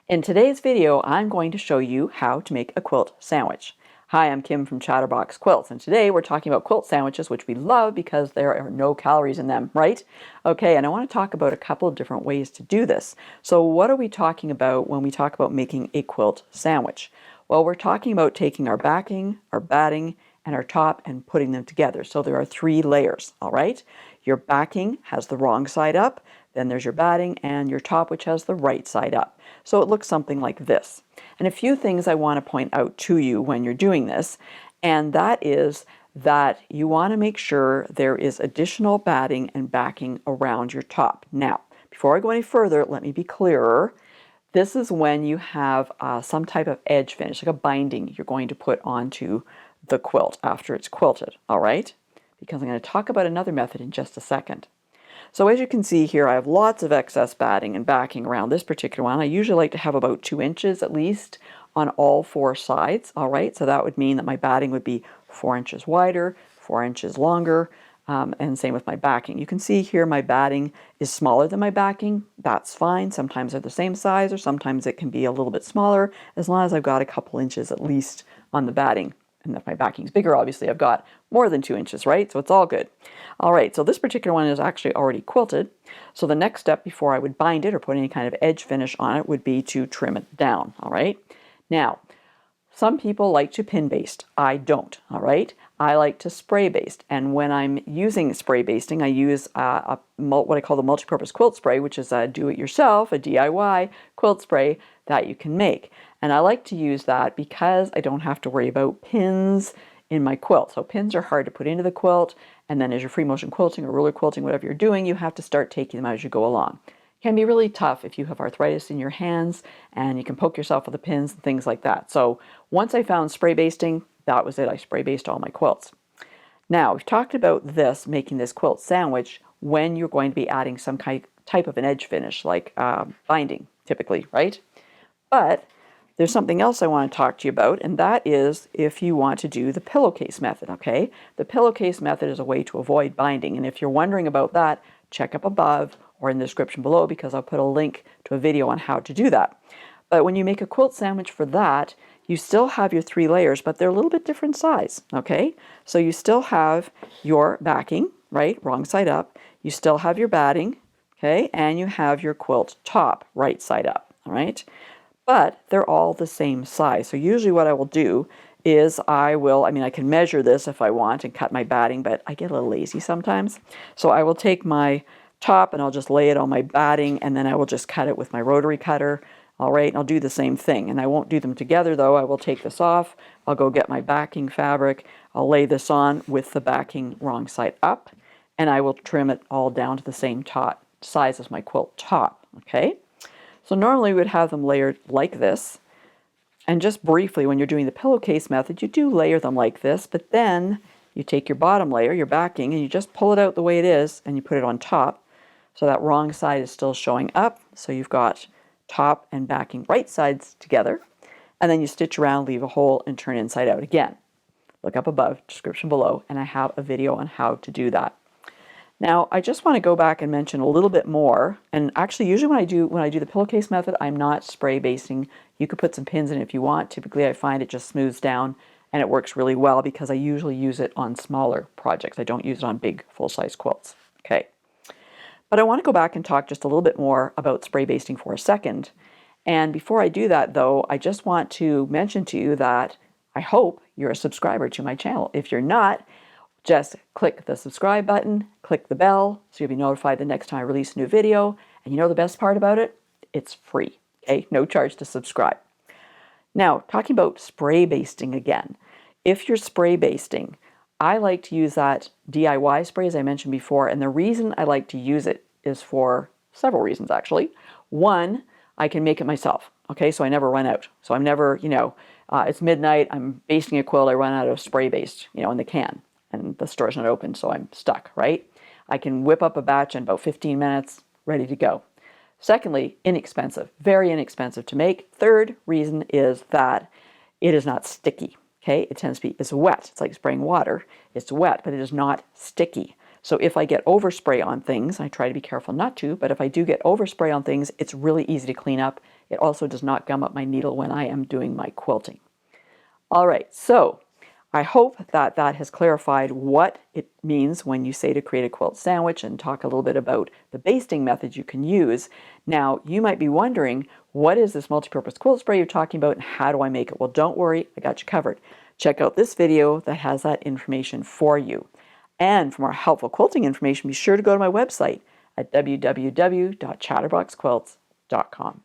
In today's video, I'm going to show you how to make a quilt sandwich. Hi, I'm Kim from Chatterbox Quilts, and today we're talking about quilt sandwiches, which we love because there are no calories in them, right? Okay, and I want to talk about a couple of different ways to do this. So what are we talking about when we talk about making a quilt sandwich? Well, we're talking about taking our backing, our batting, and our top and putting them together. So there are 3 layers, all right? Your backing has the wrong side up, then there's your batting and your top, which has the right side up. So it looks something like this. And a few things I want to point out to you when you're doing this, and that is that you want to make sure there is additional batting and backing around your top. Now, before I go any further, let me be clearer. This is when you have some type of edge finish, like a binding you're going to put onto the quilt after it's quilted, all right? Because I'm going to talk about another method in just a second. So as you can see here, I have lots of excess batting and backing around this particular one. I usually like to have about 2 inches at least on all 4 sides, all right? So that would mean that my batting would be 4 inches wider, 4 inches longer, and same with my backing. You can see here my batting is smaller than my backing. That's fine. Sometimes they're the same size, or sometimes it can be a little bit smaller, as long as I've got a couple inches at least on the batting. And if my backing's bigger, obviously I've got more than 2 inches, right? So it's all good. All right, so this particular one is actually already quilted. So the next step before I would bind it or put any kind of edge finish on it would be to trim it down, all right? Now, some people like to pin baste. I don't, all right? I like to spray baste. And when I'm using spray basting, I use what I call the multi-purpose quilt spray, which is a do-it-yourself, a DIY quilt spray that you can make. And I like to use that because I don't have to worry about pins in my quilt. So pins are hard to put into the quilt, and then as you're free motion quilting or ruler quilting, whatever you're doing, you have to start taking them as you go along. It can be really tough if you have arthritis in your hands and you can poke yourself with the pins and things like that. So once I found spray basting, that was it. I spray based all my quilts. Now, we've talked about this, making this quilt sandwich, when you're going to be adding some type of an edge finish, like binding, typically, right? But there's something else I want to talk to you about, and that is if you want to do the pillowcase method, okay? The pillowcase method is a way to avoid binding, and if you're wondering about that, check up above or in the description below, because I'll put a link to a video on how to do that. But when you make a quilt sandwich for that, you still have your 3 layers, but they're a little bit different size, okay? So you still have your backing, right, wrong side up. You still have your batting, okay? And you have your quilt top, right side up, all right? But they're all the same size. So usually what I will do is I can measure this if I want and cut my batting, but I get a little lazy sometimes. So I will take my top and I'll just lay it on my batting, and then I will just cut it with my rotary cutter. All right, and I'll do the same thing. And I won't do them together though. I will take this off. I'll go get my backing fabric. I'll lay this on with the backing wrong side up, and I will trim it all down to the same size as my quilt top, okay? So normally we would have them layered like this. And just briefly, when you're doing the pillowcase method, you do layer them like this, but then you take your bottom layer, your backing, and you just pull it out the way it is, and you put it on top. So that wrong side is still showing up. So you've got top and backing right sides together. And then you stitch around, leave a hole, and turn inside out again. Look up above, description below, and I have a video on how to do that. Now, I just want to go back and mention a little bit more. And actually, usually when I do the pillowcase method, I'm not spray basting. You could put some pins in if you want. Typically, I find it just smooths down and it works really well because I usually use it on smaller projects. I don't use it on big full-size quilts. Okay. But I want to go back and talk just a little bit more about spray basting for a second. And before I do that, though, I just want to mention to you that I hope you're a subscriber to my channel. If you're not, just click the subscribe button, click the bell, so you'll be notified the next time I release a new video. And you know the best part about it? It's free, okay? No charge to subscribe. Now, talking about spray basting again. If you're spray basting, I like to use that DIY spray, as I mentioned before, and the reason I like to use it is for several reasons, actually. One, I can make it myself, okay? So I never run out. So I'm never, it's midnight, I'm basting a quilt, I run out of spray baste, in the can. And the store's not open, so I'm stuck, right? I can whip up a batch in about 15 minutes, ready to go. Secondly, inexpensive, very inexpensive to make. Third reason is that it is not sticky, okay? It's wet. It's like spraying water. It's wet, but it is not sticky. So if I get overspray on things, I try to be careful not to, but if I do get overspray on things, it's really easy to clean up. It also does not gum up my needle when I am doing my quilting. All right, so I hope that that has clarified what it means when you say to create a quilt sandwich and talk a little bit about the basting method you can use. Now, you might be wondering, what is this multi-purpose quilt spray you're talking about and how do I make it? Well, don't worry, I got you covered. Check out this video that has that information for you. And for more helpful quilting information, be sure to go to my website at www.chatterboxquilts.com.